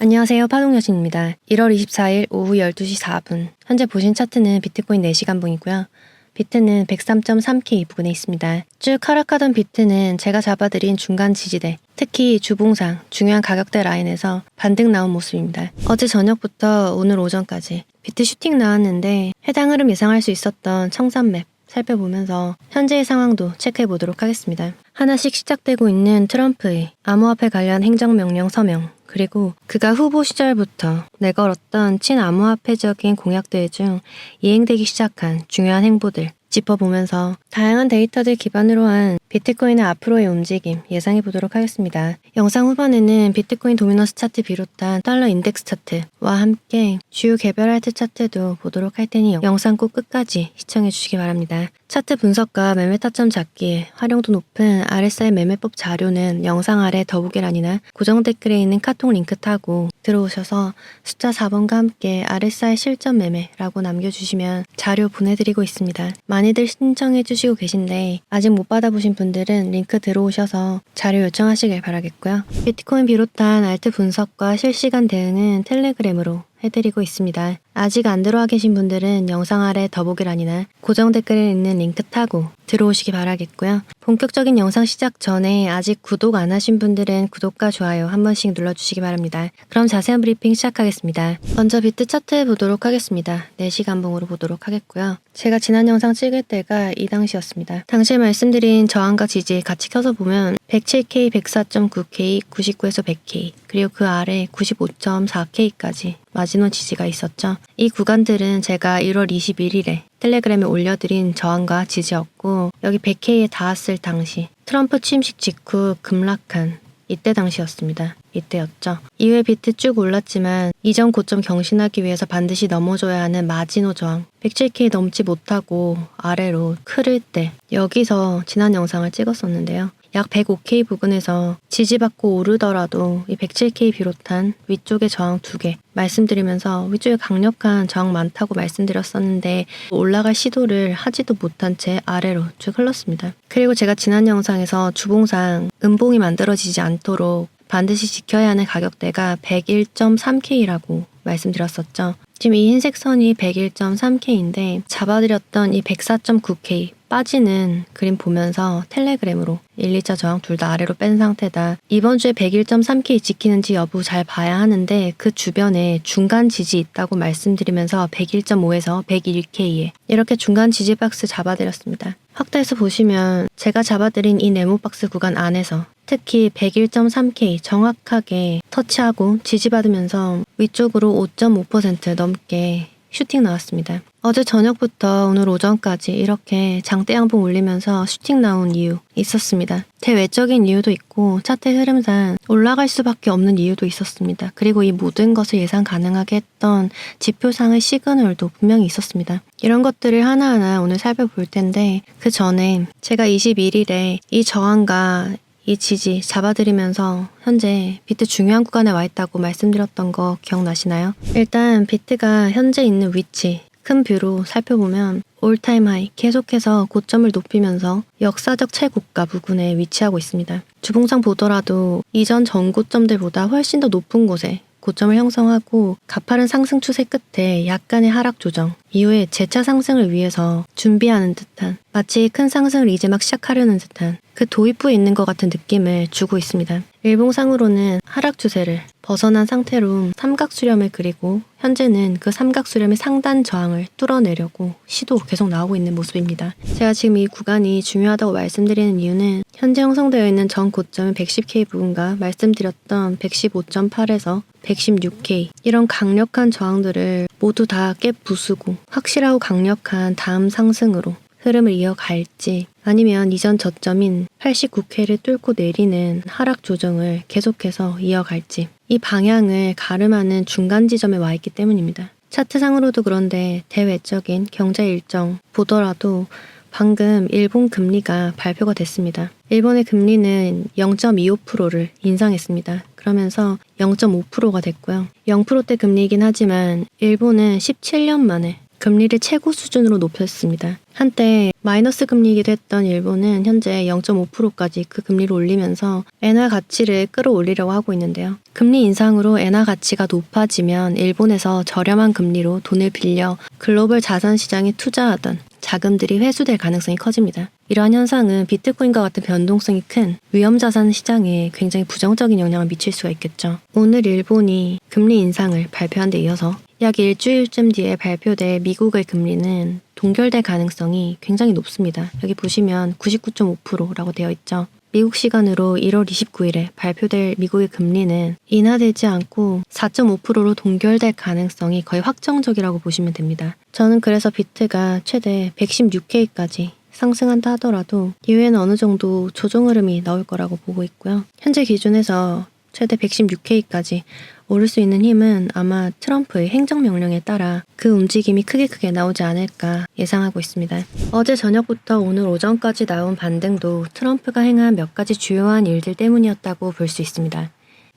안녕하세요. 파동여신입니다. 1월 24일 오후 12시 4분. 현재 보신 차트는 비트코인 4시간봉이고요. 비트는 103.3K 부근에 있습니다. 쭉 하락하던 비트는 제가 잡아드린 중간 지지대, 특히 주봉상, 중요한 가격대 라인에서 반등 나온 모습입니다. 어제 저녁부터 오늘 오전까지 비트 슈팅 나왔는데 해당 흐름 예상할 수 있었던 청산맵 살펴보면서 현재의 상황도 체크해보도록 하겠습니다. 하나씩 시작되고 있는 트럼프의 암호화폐 관련 행정명령 서명, 그리고 그가 후보 시절부터 내걸었던 친암호화폐적인 공약들 중 이행되기 시작한 중요한 행보들 짚어보면서 다양한 데이터들 기반으로 한 비트코인의 앞으로의 움직임 예상해 보도록 하겠습니다. 영상 후반에는 비트코인 도미넌스 차트 비롯한 달러 인덱스 차트와 함께 주요 개별 알트 차트도 보도록 할 테니 영상 꼭 끝까지 시청해 주시기 바랍니다. 차트 분석과 매매 타점 잡기에 활용도 높은 RSI 매매법 자료는 영상 아래 더보기란이나 고정 댓글에 있는 카톡 링크 타고 들어오셔서 숫자 4번과 함께 RSI 실전 매매라고 남겨주시면 자료 보내드리고 있습니다. 많이들 신청해 주시고 계신데 아직 못 받아보신 분들은 링크 들어오셔서 자료 요청하시길 바라겠고요. 비트코인 비롯한 알트 분석과 실시간 대응은 텔레그램으로 해드리고 있습니다. 아직 안 들어와 계신 분들은 영상 아래 더보기란이나 고정 댓글에 있는 링크 타고 들어오시기 바라겠고요. 본격적인 영상 시작 전에 아직 구독 안 하신 분들은 구독과 좋아요 한 번씩 눌러주시기 바랍니다. 그럼 자세한 브리핑 시작하겠습니다. 먼저 비트 차트 보도록 하겠습니다. 4시간봉으로 보도록 하겠고요. 제가 지난 영상 찍을 때가 이 당시였습니다. 당시에 말씀드린 저항과 지지 같이 켜서 보면 107K, 104.9K, 99에서 100K, 그리고 그 아래 95.4K까지 마지노 지지가 있었죠. 이 구간들은 제가 1월 21일에 텔레그램에 올려드린 저항과 지지였고 여기 100K에 닿았을 당시 트럼프 취임식 직후 급락한 이때 당시였습니다. 이때였죠. 이후에 비트 쭉 올랐지만 이전 고점 경신하기 위해서 반드시 넘어줘야 하는 마지노 저항 107K 넘지 못하고 아래로 흐를 때 여기서 지난 영상을 찍었었는데요. 약 105K 부근에서 지지받고 오르더라도 이 107K 비롯한 위쪽의 저항 2개 말씀드리면서 위쪽에 강력한 저항 많다고 말씀드렸었는데 올라갈 시도를 하지도 못한 채 아래로 쭉 흘렀습니다. 그리고 제가 지난 영상에서 주봉상 음봉이 만들어지지 않도록 반드시 지켜야 하는 가격대가 101.3K라고 말씀드렸었죠. 지금 이 흰색 선이 101.3K인데 잡아드렸던 이 104.9K 빠지는 그림 보면서 텔레그램으로 1, 2차 저항 둘 다 아래로 뺀 상태다. 이번 주에 101.3K 지키는지 여부 잘 봐야 하는데 그 주변에 중간 지지 있다고 말씀드리면서 101.5에서 101K에 이렇게 중간 지지 박스 잡아드렸습니다. 확대해서 보시면 제가 잡아드린 이 네모 박스 구간 안에서 특히 101.3K 정확하게 터치하고 지지받으면서 위쪽으로 5.5% 넘게 슈팅 나왔습니다. 어제 저녁부터 오늘 오전까지 이렇게 장대 양봉 올리면서 슈팅 나온 이유 있었습니다. 대외적인 이유도 있고 차트 흐름상 올라갈 수밖에 없는 이유도 있었습니다. 그리고 이 모든 것을 예상 가능하게 했던 지표상의 시그널도 분명히 있었습니다. 이런 것들을 하나하나 오늘 살펴볼 텐데 그 전에 제가 21일에 이 저항과 이 지지 잡아드리면서 현재 비트 중요한 구간에 와 있다고 말씀드렸던 거 기억나시나요? 일단 비트가 현재 있는 위치 큰 뷰로 살펴보면 올타임 하이 계속해서 고점을 높이면서 역사적 최고가 부근에 위치하고 있습니다. 주봉상 보더라도 이전 전고점들보다 훨씬 더 높은 곳에 고점을 형성하고 가파른 상승 추세 끝에 약간의 하락 조정 이후에 재차 상승을 위해서 준비하는 듯한 마치 큰 상승을 이제 막 시작하려는 듯한 그 도입부에 있는 것 같은 느낌을 주고 있습니다. 일봉상으로는 하락 추세를 벗어난 상태로 삼각 수렴을 그리고 현재는 그 삼각 수렴의 상단 저항을 뚫어내려고 시도 계속 나오고 있는 모습입니다. 제가 지금 이 구간이 중요하다고 말씀드리는 이유는 현재 형성되어 있는 전 고점은 110K 부근과 말씀드렸던 115.8에서 116K 이런 강력한 저항들을 모두 다 깨부수고 확실하고 강력한 다음 상승으로 흐름을 이어갈지 아니면 이전 저점인 89K를 뚫고 내리는 하락 조정을 계속해서 이어갈지 이 방향을 가름하는 중간 지점에 와 있기 때문입니다. 차트상으로도 그런데 대외적인 경제 일정 보더라도 방금 일본 금리가 발표가 됐습니다. 일본의 금리는 0.25%를 인상했습니다. 그러면서 0.5%가 됐고요. 0%대 금리이긴 하지만 일본은 17년 만에 금리를 최고 수준으로 높였습니다. 한때 마이너스 금리이기도 했던 일본은 현재 0.5%까지 그 금리를 올리면서 엔화 가치를 끌어올리려고 하고 있는데요. 금리 인상으로 엔화 가치가 높아지면 일본에서 저렴한 금리로 돈을 빌려 글로벌 자산 시장에 투자하던 자금들이 회수될 가능성이 커집니다. 이러한 현상은 비트코인과 같은 변동성이 큰 위험자산 시장에 굉장히 부정적인 영향을 미칠 수가 있겠죠. 오늘 일본이 금리 인상을 발표한 데 이어서 약 일주일쯤 뒤에 발표될 미국의 금리는 동결될 가능성이 굉장히 높습니다. 여기 보시면 99.5%라고 되어 있죠. 미국 시간으로 1월 29일에 발표될 미국의 금리는 인하되지 않고 4.5%로 동결될 가능성이 거의 확정적이라고 보시면 됩니다. 저는 그래서 비트가 최대 116K까지 상승한다 하더라도 이후에는 어느 정도 조정 흐름이 나올 거라고 보고 있고요. 현재 기준에서 최대 116K까지 오를 수 있는 힘은 아마 트럼프의 행정명령에 따라 그 움직임이 크게 나오지 않을까 예상하고 있습니다. 어제 저녁부터 오늘 오전까지 나온 반등도 트럼프가 행한 몇 가지 주요한 일들 때문이었다고 볼 수 있습니다.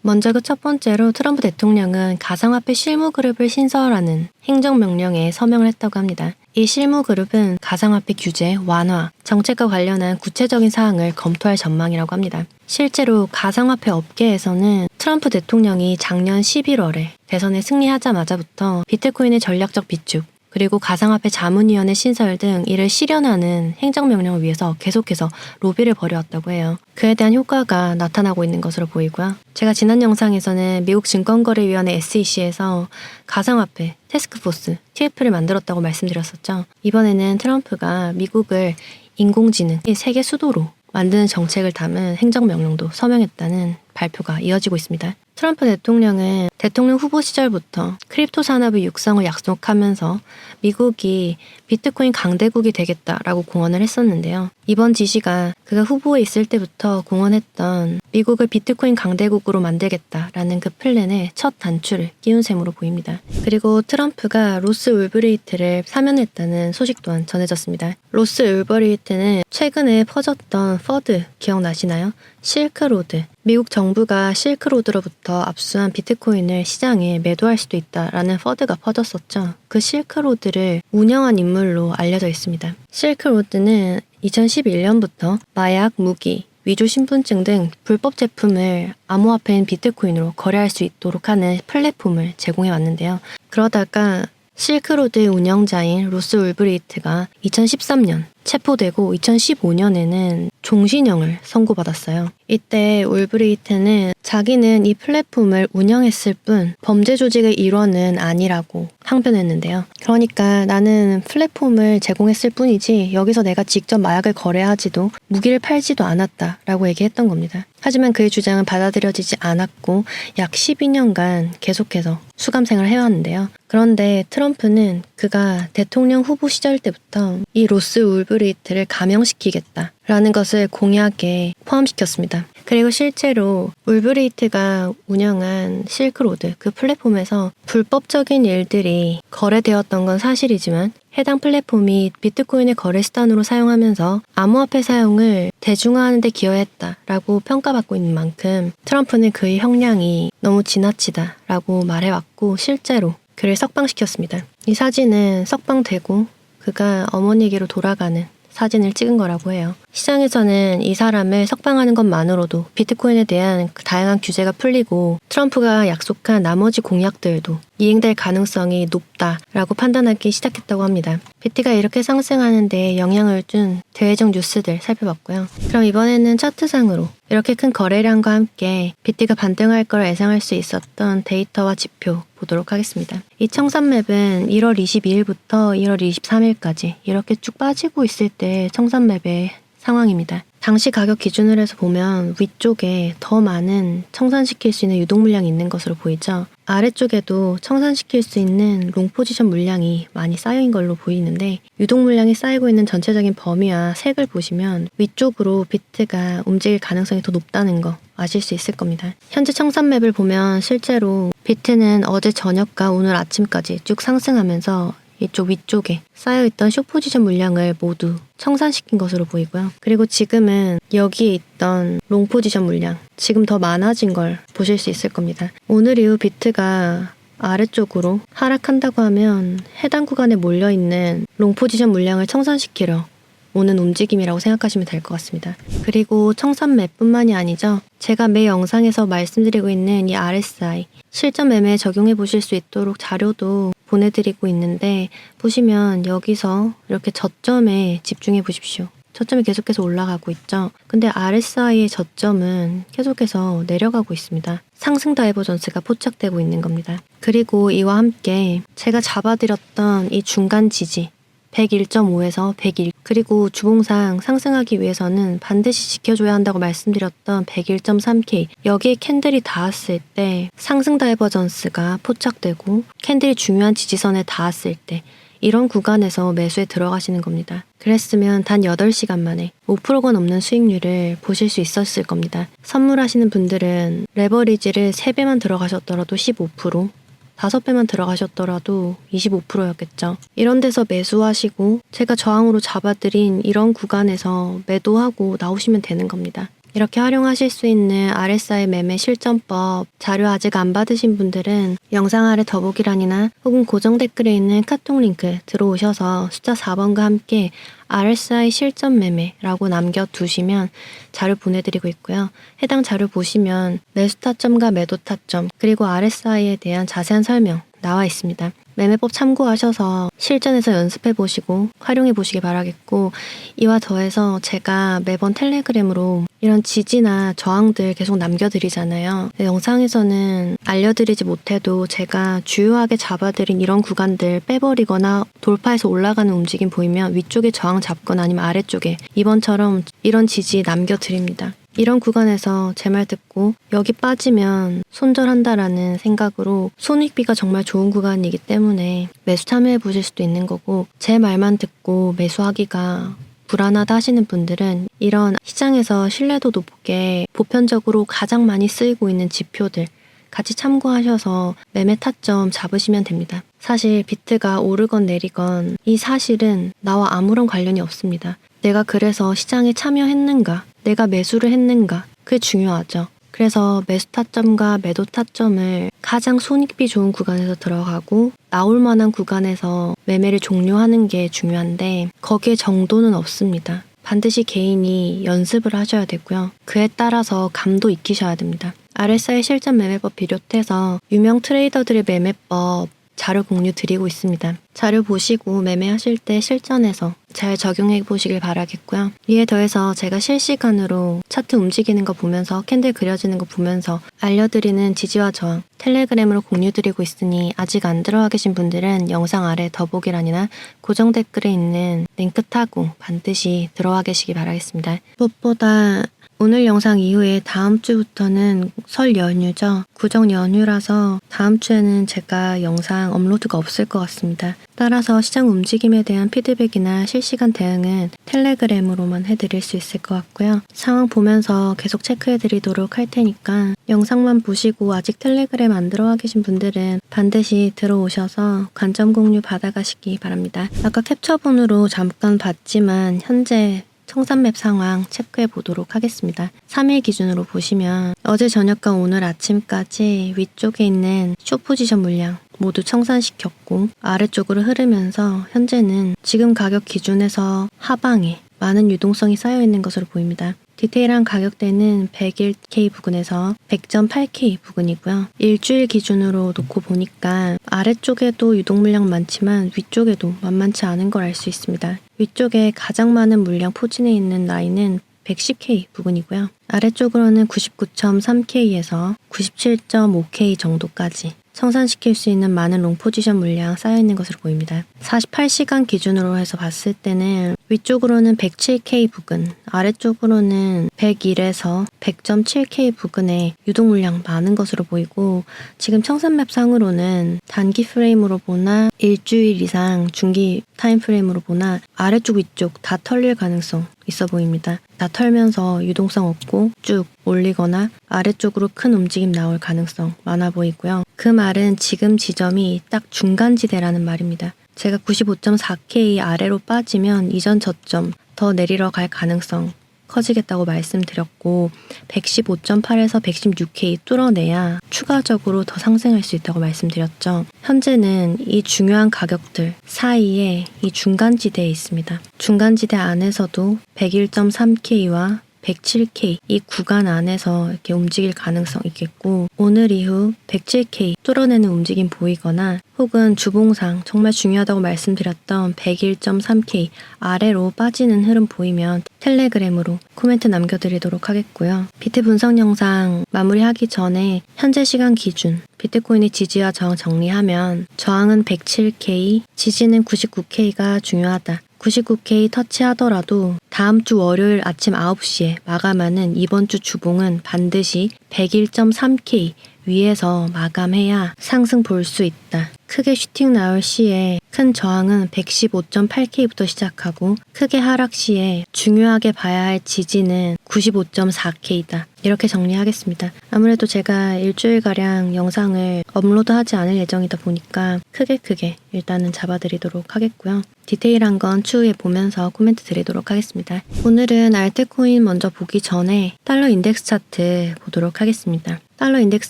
먼저 그 첫 번째로 트럼프 대통령은 가상화폐 실무그룹을 신설하는 행정명령에 서명을 했다고 합니다. 이 실무그룹은 가상화폐 규제, 완화, 정책과 관련한 구체적인 사항을 검토할 전망이라고 합니다. 실제로 가상화폐 업계에서는 트럼프 대통령이 작년 11월에 대선에 승리하자마자부터 비트코인의 전략적 비축, 그리고 가상화폐 자문위원회 신설 등 이를 실현하는 행정명령을 위해서 계속해서 로비를 벌여왔다고 해요. 그에 대한 효과가 나타나고 있는 것으로 보이고요. 제가 지난 영상에서는 미국 증권거래위원회 SEC에서 가상화폐 태스크포스 TF를 만들었다고 말씀드렸었죠. 이번에는 트럼프가 미국을 인공지능의 세계 수도로 만드는 정책을 담은 행정명령도 서명했다는 발표가 이어지고 있습니다. 트럼프 대통령은 대통령 후보 시절부터 크립토 산업의 육성을 약속하면서 미국이 비트코인 강대국이 되겠다라고 공언을 했었는데요. 이번 지시가 그가 후보에 있을 때부터 공언했던 미국을 비트코인 강대국으로 만들겠다라는 그 플랜의 첫 단추를 끼운 셈으로 보입니다. 그리고 트럼프가 로스 울브리히트를 사면했다는 소식 또한 전해졌습니다. 로스 울브리히트는 최근에 퍼졌던 퍼드 기억나시나요? 실크로드. 미국 정부가 실크로드로부터 압수한 비트코인을 시장에 매도할 수도 있다라는 퍼드가 퍼졌었죠. 그 실크로드를 운영한 인물로 알려져 있습니다. 실크로드는 2011년부터 마약, 무기, 위조 신분증 등 불법 제품을 암호화폐인 비트코인으로 거래할 수 있도록 하는 플랫폼을 제공해 왔는데요. 그러다가 실크로드의 운영자인 로스 울브리히트가 2013년 체포되고 2015년에는 종신형을 선고받았어요. 이때 울브리히트는 자기는 이 플랫폼을 운영했을 뿐 범죄 조직의 일원은 아니라고 항변했는데요. 그러니까 나는 플랫폼을 제공했을 뿐이지 여기서 내가 직접 마약을 거래하지도 무기를 팔지도 않았다라고 얘기했던 겁니다. 하지만 그의 주장은 받아들여지지 않았고 약 12년간 계속해서 수감 생활을 해왔는데요. 그런데 트럼프는 그가 대통령 후보 시절 때부터 이 로스 울브리히트를 감형시키겠다라는 것을 공약에 포함시켰습니다. 그리고 실제로 울브리히트가 운영한 실크로드 그 플랫폼에서 불법적인 일들이 거래되었던 건 사실이지만 해당 플랫폼이 비트코인을 거래 수단으로 사용하면서 암호화폐 사용을 대중화하는 데 기여했다라고 평가받고 있는 만큼 트럼프는 그의 형량이 너무 지나치다라고 말해왔고 실제로 그를 석방시켰습니다. 이 사진은 석방되고 그가 어머니에게로 돌아가는 사진을 찍은 거라고 해요. 시장에서는 이 사람을 석방하는 것만으로도 비트코인에 대한 다양한 규제가 풀리고 트럼프가 약속한 나머지 공약들도 이행될 가능성이 높다라고 판단하기 시작했다고 합니다. 비트가 이렇게 상승하는데 영향을 준 대외적 뉴스들 살펴봤고요. 그럼 이번에는 차트상으로 이렇게 큰 거래량과 함께 비트가 반등할 걸 예상할 수 있었던 데이터와 지표 보도록 하겠습니다. 이 청산맵은 1월 22일부터 1월 23일까지 이렇게 쭉 빠지고 있을 때 청산맵의 상황입니다. 당시 가격 기준으로 해서 보면 위쪽에 더 많은 청산시킬 수 있는 유동 물량이 있는 것으로 보이죠. 아래쪽에도 청산시킬 수 있는 롱 포지션 물량이 많이 쌓여있는 걸로 보이는데 유동 물량이 쌓이고 있는 전체적인 범위와 색을 보시면 위쪽으로 비트가 움직일 가능성이 더 높다는 거 아실 수 있을 겁니다. 현재 청산맵을 보면 실제로 비트는 어제 저녁과 오늘 아침까지 쭉 상승하면서 이쪽 위쪽에 쌓여있던 숏포지션 물량을 모두 청산시킨 것으로 보이고요. 그리고 지금은 여기에 있던 롱포지션 물량, 지금 더 많아진 걸 보실 수 있을 겁니다. 오늘 이후 비트가 아래쪽으로 하락한다고 하면 해당 구간에 몰려있는 롱 포지션 물량을 청산시키려 오는 움직임이라고 생각하시면 될 것 같습니다. 그리고 청산 맵뿐만이 아니죠. 제가 매 영상에서 말씀드리고 있는 이 RSI 실전 매매에 적용해 보실 수 있도록 자료도 보내드리고 있는데 보시면 여기서 이렇게 저점에 집중해 보십시오. 저점이 계속해서 올라가고 있죠. 근데 RSI의 저점은 계속해서 내려가고 있습니다. 상승 다이버전스가 포착되고 있는 겁니다. 그리고 이와 함께 제가 잡아드렸던 이 중간 지지 101.5에서 101 그리고 주봉상 상승하기 위해서는 반드시 지켜줘야 한다고 말씀드렸던 101.3K 여기에 캔들이 닿았을 때 상승 다이버전스가 포착되고 캔들이 중요한 지지선에 닿았을 때 이런 구간에서 매수에 들어가시는 겁니다. 그랬으면 단 8시간 만에 5%가 넘는 수익률을 보실 수 있었을 겁니다. 선물하시는 분들은 레버리지를 3배만 들어가셨더라도 15%, 5배만 들어가셨더라도 25%였겠죠. 이런 데서 매수하시고 제가 저항으로 잡아드린 이런 구간에서 매도하고 나오시면 되는 겁니다. 이렇게 활용하실 수 있는 RSI 매매 실전법 자료 아직 안 받으신 분들은 영상 아래 더보기란이나 혹은 고정 댓글에 있는 카톡 링크 들어오셔서 숫자 4번과 함께 RSI 실전 매매라고 남겨두시면 자료 보내드리고 있고요. 해당 자료 보시면 매수 타점과 매도 타점 그리고 RSI에 대한 자세한 설명 나와 있습니다. 매매법 참고하셔서 실전에서 연습해 보시고 활용해 보시기 바라겠고 이와 더해서 제가 매번 텔레그램으로 이런 지지나 저항들 계속 남겨드리잖아요. 영상에서는 알려드리지 못해도 제가 주요하게 잡아드린 이런 구간들 빼버리거나 돌파해서 올라가는 움직임 보이면 위쪽에 저항 잡거나 아니면 아래쪽에 이번처럼 이런 지지 남겨드립니다. 이런 구간에서 제 말 듣고 여기 빠지면 손절한다라는 생각으로 손익비가 정말 좋은 구간이기 때문에 매수 참여해 보실 수도 있는 거고 제 말만 듣고 매수하기가 불안하다 하시는 분들은 이런 시장에서 신뢰도 높게 보편적으로 가장 많이 쓰이고 있는 지표들 같이 참고하셔서 매매 타점 잡으시면 됩니다. 사실 비트가 오르건 내리건 이 사실은 나와 아무런 관련이 없습니다. 내가 그래서 시장에 참여했는가? 내가 매수를 했는가? 그게 중요하죠. 그래서 매수 타점과 매도 타점을 가장 손익비 좋은 구간에서 들어가고 나올 만한 구간에서 매매를 종료하는 게 중요한데 거기에 정도는 없습니다. 반드시 개인이 연습을 하셔야 되고요. 그에 따라서 감도 익히셔야 됩니다. RSI 실전 매매법 비롯해서 유명 트레이더들의 매매법 자료 공유 드리고 있습니다. 자료 보시고 매매하실 때 실전에서 잘 적용해 보시길 바라겠고요. 이에 더해서 제가 실시간으로 차트 움직이는 거 보면서 캔들 그려지는 거 보면서 알려드리는 지지와 저항 텔레그램으로 공유 드리고 있으니 아직 안 들어와 계신 분들은 영상 아래 더보기란이나 고정 댓글에 있는 링크 타고 반드시 들어와 계시기 바라겠습니다. 무엇보다 오늘 영상 이후에 다음 주부터는 설 연휴죠. 구정 연휴라서 다음 주에는 제가 영상 업로드가 없을 것 같습니다. 따라서 시장 움직임에 대한 피드백이나 실시간 대응은 텔레그램으로만 해드릴 수 있을 것 같고요. 상황 보면서 계속 체크해드리도록 할 테니까 영상만 보시고 아직 텔레그램 안 들어와 계신 분들은 반드시 들어오셔서 관점 공유 받아가시기 바랍니다. 아까 캡처본으로 잠깐 봤지만 현재 청산맵 상황 체크해 보도록 하겠습니다. 3일 기준으로 보시면 어제 저녁과 오늘 아침까지 위쪽에 있는 숏 포지션 물량 모두 청산시켰고 아래쪽으로 흐르면서 현재는 지금 가격 기준에서 하방에 많은 유동성이 쌓여 있는 것으로 보입니다. 디테일한 가격대는 101K 부근에서 100.8K 부근이고요. 일주일 기준으로 놓고 보니까 아래쪽에도 유동 물량 많지만 위쪽에도 만만치 않은 걸 알 수 있습니다. 위쪽에 가장 많은 물량 포진해 있는 라인은 110K 부근이고요. 아래쪽으로는 99.3K에서 97.5K 정도까지 청산시킬 수 있는 많은 롱 포지션 물량 쌓여있는 것으로 보입니다. 48시간 기준으로 해서 봤을 때는 위쪽으로는 107K 부근, 아래쪽으로는 101에서 100.7K 부근에 유동 물량 많은 것으로 보이고 지금 청산맵 상으로는 단기 프레임으로 보나 일주일 이상 중기 타임 프레임으로 보나 아래쪽 위쪽 다 털릴 가능성 있어 보입니다. 다 털면서 유동성 없고 쭉 올리거나 아래쪽으로 큰 움직임 나올 가능성 많아 보이고요. 그 말은 지금 지점이 딱 중간지대라는 말입니다. 제가 95.4K 아래로 빠지면 이전 저점 더 내리러 갈 가능성 커지겠다고 말씀드렸고 115.8에서 116K 뚫어내야 추가적으로 더 상승할 수 있다고 말씀드렸죠. 현재는 이 중요한 가격들 사이에 이 중간지대에 있습니다. 중간지대 안에서도 101.3K와 107K 이 구간 안에서 이렇게 움직일 가능성 있겠고 오늘 이후 107K 뚫어내는 움직임 보이거나 혹은 주봉상 정말 중요하다고 말씀드렸던 101.3K 아래로 빠지는 흐름 보이면 텔레그램으로 코멘트 남겨드리도록 하겠고요. 비트 분석 영상 마무리하기 전에 현재 시간 기준 비트코인의 지지와 저항 정리하면 저항은 107K, 지지는 99K가 중요하다. 99K 터치하더라도 다음 주 월요일 아침 9시에 마감하는 이번 주 주봉은 반드시 101.3K 위에서 마감해야 상승 볼 수 있다. 크게 슈팅 나올 시에 큰 저항은 115.8K부터 시작하고 크게 하락 시에 중요하게 봐야 할 지지는 95.4K다. 이렇게 정리하겠습니다. 아무래도 제가 일주일가량 영상을 업로드하지 않을 예정이다 보니까 크게 일단은 잡아드리도록 하겠고요. 디테일한 건 추후에 보면서 코멘트 드리도록 하겠습니다. 오늘은 알트코인 먼저 보기 전에 달러 인덱스 차트 보도록 하겠습니다. 달러 인덱스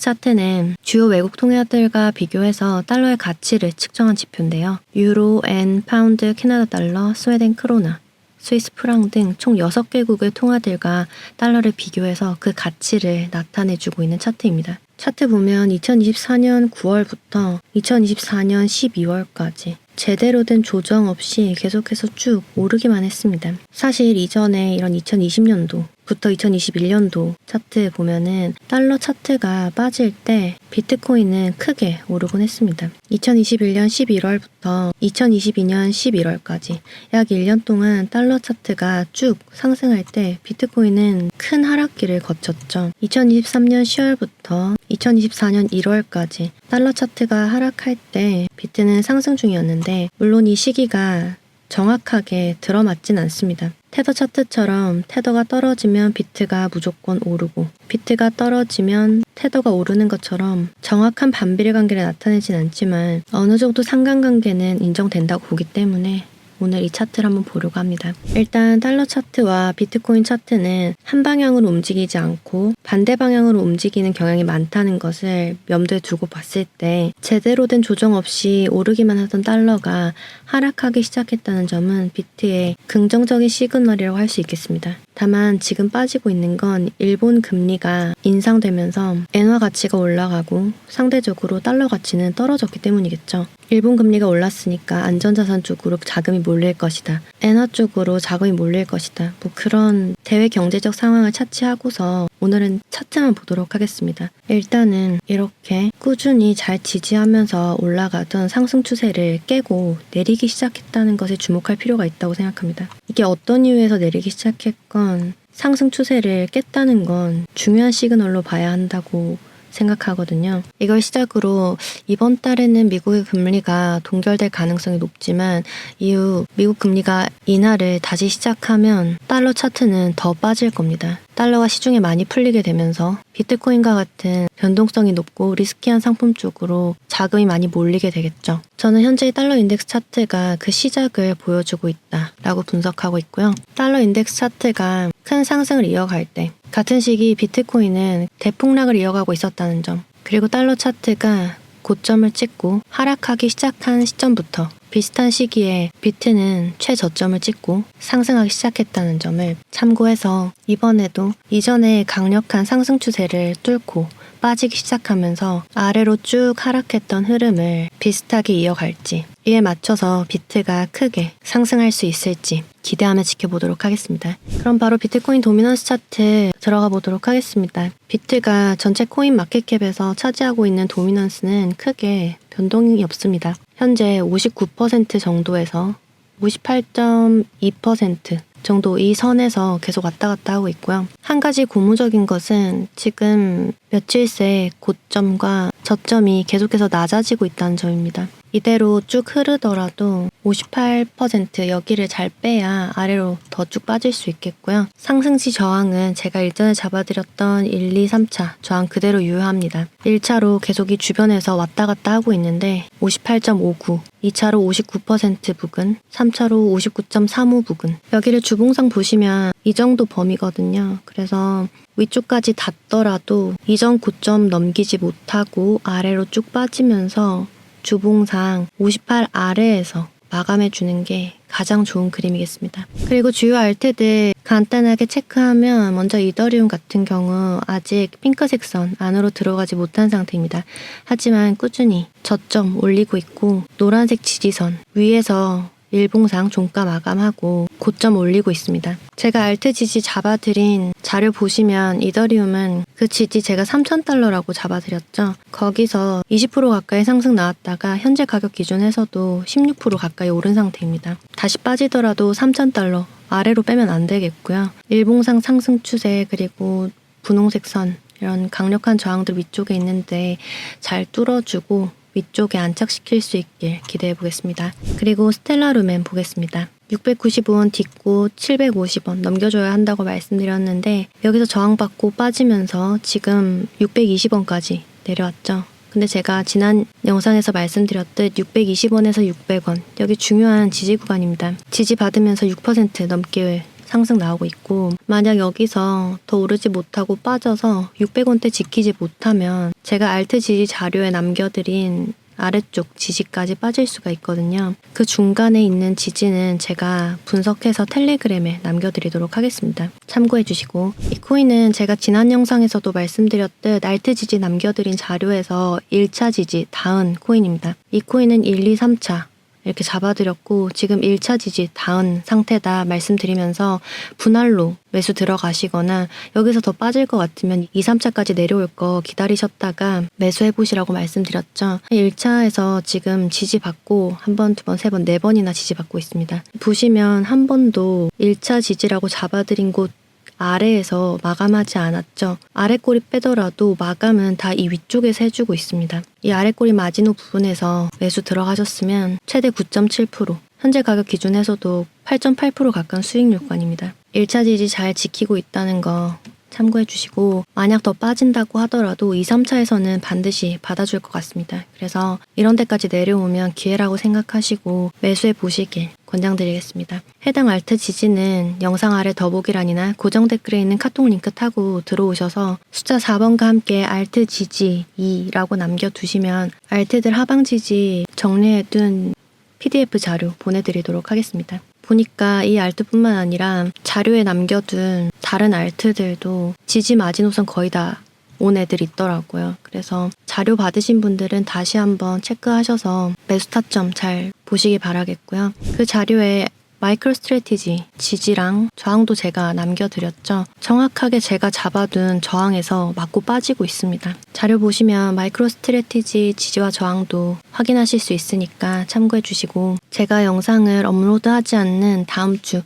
차트는 주요 외국 통화들과 비교해서 달러의 가치를 측정한 지표인데요. 유로, 엔, 파운드, 캐나다 달러, 스웨덴 크로나, 스위스 프랑 등 총 6개국의 통화들과 달러를 비교해서 그 가치를 나타내주고 있는 차트입니다. 차트 보면 2024년 9월부터 2024년 12월까지 제대로 된 조정 없이 계속해서 쭉 오르기만 했습니다. 사실 이전에 이런 2020년도부터 2021년도 차트 보면은 달러 차트가 빠질 때 비트코인은 크게 오르곤 했습니다. 2021년 11월부터 2022년 11월까지 약 1년 동안 달러 차트가 쭉 상승할 때 비트코인은 큰 하락기를 거쳤죠. 2023년 10월부터 2024년 1월까지 달러 차트가 하락할 때 비트는 상승 중이었는데 물론 이 시기가 정확하게 들어맞진 않습니다. 테더 차트처럼 테더가 떨어지면 비트가 무조건 오르고 비트가 떨어지면 테더가 오르는 것처럼 정확한 반비례 관계를 나타내진 않지만 어느 정도 상관관계는 인정된다고 보기 때문에 오늘 이 차트를 한번 보려고 합니다. 일단 달러 차트와 비트코인 차트는 한 방향으로 움직이지 않고 반대 방향으로 움직이는 경향이 많다는 것을 염두에 두고 봤을 때 제대로 된 조정 없이 오르기만 하던 달러가 하락하기 시작했다는 점은 비트의 긍정적인 시그널이라고 할 수 있겠습니다. 다만 지금 빠지고 있는 건 일본 금리가 인상되면서 엔화 가치가 올라가고 상대적으로 달러 가치는 떨어졌기 때문이겠죠. 일본 금리가 올랐으니까 안전자산 쪽으로 자금이 몰릴 것이다. 엔화 쪽으로 자금이 몰릴 것이다. 뭐 그런 대외 경제적 상황을 차치하고서 오늘은 차트만 보도록 하겠습니다. 일단은 이렇게 꾸준히 잘 지지하면서 올라가던 상승 추세를 깨고 내리기 시작했다는 것에 주목할 필요가 있다고 생각합니다. 이게 어떤 이유에서 내리기 시작했건 상승 추세를 깼다는 건 중요한 시그널로 봐야 한다고 생각하거든요. 이걸 시작으로 이번 달에는 미국의 금리가 동결될 가능성이 높지만 이후 미국 금리가 인하를 다시 시작하면 달러 차트는 더 빠질 겁니다. 달러가 시중에 많이 풀리게 되면서 비트코인과 같은 변동성이 높고 리스키한 상품 쪽으로 자금이 많이 몰리게 되겠죠. 저는 현재 달러 인덱스 차트가 그 시작을 보여주고 있다라고 분석하고 있고요. 달러 인덱스 차트가 큰 상승을 이어갈 때 같은 시기 비트코인은 대폭락을 이어가고 있었다는 점, 그리고 달러 차트가 고점을 찍고 하락하기 시작한 시점부터 비슷한 시기에 비트는 최저점을 찍고 상승하기 시작했다는 점을 참고해서 이번에도 이전의 강력한 상승 추세를 뚫고 빠지기 시작하면서 아래로 쭉 하락했던 흐름을 비슷하게 이어갈지, 이에 맞춰서 비트가 크게 상승할 수 있을지 기대하며 지켜보도록 하겠습니다. 그럼 바로 비트코인 도미넌스 차트 들어가 보도록 하겠습니다. 비트가 전체 코인 마켓캡에서 차지하고 있는 도미넌스는 크게 변동이 없습니다. 현재 59% 정도에서 58.2% 정도 이 선에서 계속 왔다 갔다 하고 있고요. 한 가지 고무적인 것은 지금 며칠 새 고점과 저점이 계속해서 낮아지고 있다는 점입니다. 이대로 쭉 흐르더라도 58% 여기를 잘 빼야 아래로 더 쭉 빠질 수 있겠고요. 상승시 저항은 제가 일전에 잡아드렸던 1, 2, 3차 저항 그대로 유효합니다. 1차로 계속 이 주변에서 왔다 갔다 하고 있는데 58.59, 2차로 59% 부근, 3차로 59.35 부근. 여기를 주봉상 보시면 이 정도 범위거든요. 그래서 위쪽까지 닿더라도 이전 고점 넘기지 못하고 아래로 쭉 빠지면서 주봉상 58 아래에서 마감해주는 게 가장 좋은 그림이겠습니다. 그리고 주요 알트들 간단하게 체크하면 먼저 이더리움 같은 경우 아직 핑크색 선 안으로 들어가지 못한 상태입니다. 하지만 꾸준히 저점 올리고 있고 노란색 지지선 위에서 일봉상 종가 마감하고 고점 올리고 있습니다. 제가 알트 지지 잡아드린 자료 보시면 이더리움은 그 지지 제가 3,000달러라고 잡아드렸죠. 거기서 20% 가까이 상승 나왔다가 현재 가격 기준에서도 16% 가까이 오른 상태입니다. 다시 빠지더라도 3,000달러 아래로 빼면 안 되겠고요. 일봉상 상승 추세 그리고 분홍색 선 이런 강력한 저항들 위쪽에 있는데 잘 뚫어주고 위쪽에 안착시킬 수 있길 기대해 보겠습니다. 그리고 스텔라루멘 보겠습니다. 695원 딛고 750원 넘겨줘야 한다고 말씀드렸는데 여기서 저항받고 빠지면서 지금 620원까지 내려왔죠. 근데 제가 지난 영상에서 말씀드렸듯 620원에서 600원 여기 중요한 지지 구간입니다. 지지 받으면서 6% 넘게 상승 나오고 있고 만약 여기서 더 오르지 못하고 빠져서 600원대 지키지 못하면 제가 알트 지지 자료에 남겨드린 아래쪽 지지까지 빠질 수가 있거든요. 그 중간에 있는 지지는 제가 분석해서 텔레그램에 남겨드리도록 하겠습니다. 참고해 주시고 이 코인은 제가 지난 영상에서도 말씀드렸듯 알트 지지 남겨드린 자료에서 1차 지지 닿은 코인입니다. 이 코인은 1, 2, 3차 이렇게 잡아드렸고 지금 1차 지지 닿은 상태다 말씀드리면서 분할로 매수 들어가시거나 여기서 더 빠질 것 같으면 2, 3차까지 내려올 거 기다리셨다가 매수해보시라고 말씀드렸죠. 1차에서 지금 지지받고 한 번, 두 번, 세 번, 네 번이나 지지받고 있습니다. 보시면 한 번도 1차 지지라고 잡아드린 곳 아래에서 마감하지 않았죠. 아래 꼬리 빼더라도 마감은 다 이 위쪽에서 해주고 있습니다. 이 아래 꼬리 마지노 부분에서 매수 들어가셨으면 최대 9.7%, 현재 가격 기준에서도 8.8% 가까운 수익 요건입니다. 1차 지지 잘 지키고 있다는 거 참고해 주시고 만약 더 빠진다고 하더라도 2, 3차에서는 반드시 받아줄 것 같습니다. 그래서 이런 데까지 내려오면 기회라고 생각하시고 매수해 보시길 권장드리겠습니다. 해당 알트 지지는 영상 아래 더보기란이나 고정 댓글에 있는 카톡 링크 타고 들어오셔서 숫자 4번과 함께 알트 지지 2라고 남겨두시면 알트들 하방 지지 정리해둔 PDF 자료 보내드리도록 하겠습니다. 보니까 이 알트뿐만 아니라 자료에 남겨둔 다른 알트들도 지지 마지노선 거의 다 온 애들 있더라고요. 그래서 자료 받으신 분들은 다시 한번 체크하셔서 매수 타점 잘 보시기 바라겠고요. 그 자료에 마이크로 스트래티지 지지랑 저항도 제가 남겨드렸죠. 정확하게 제가 잡아둔 저항에서 맞고 빠지고 있습니다. 자료 보시면 마이크로 스트래티지 지지와 저항도 확인하실 수 있으니까 참고해 주시고 제가 영상을 업로드하지 않는 다음 주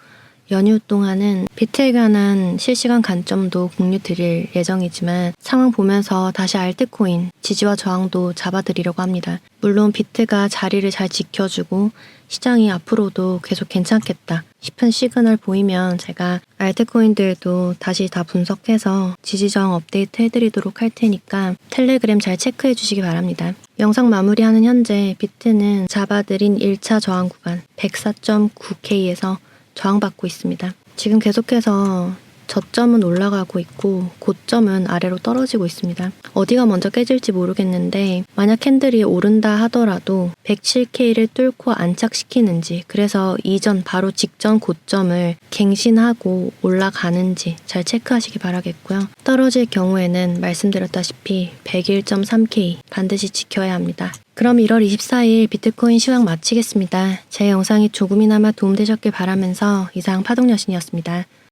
연휴 동안은 비트에 관한 실시간 관점도 공유 드릴 예정이지만 상황 보면서 다시 알트코인 지지와 저항도 잡아드리려고 합니다. 물론 비트가 자리를 잘 지켜주고 시장이 앞으로도 계속 괜찮겠다 싶은 시그널 보이면 제가 알트코인들도 다시 다 분석해서 지지저항 업데이트 해드리도록 할 테니까 텔레그램 잘 체크해 주시기 바랍니다. 영상 마무리하는 현재 비트는 잡아드린 1차 저항 구간 104.9K에서 저항받고 있습니다. 지금 계속해서 저점은 올라가고 있고 고점은 아래로 떨어지고 있습니다. 어디가 먼저 깨질지 모르겠는데 만약 캔들이 오른다 하더라도 107K를 뚫고 안착시키는지 그래서 이전 바로 직전 고점을 갱신하고 올라가는지 잘 체크하시기 바라겠고요. 떨어질 경우에는 말씀드렸다시피 101.3K 반드시 지켜야 합니다. 그럼 1월 24일 비트코인 시황 마치겠습니다. 제 영상이 조금이나마 도움되셨길 바라면서 이상 파동여신이었습니다.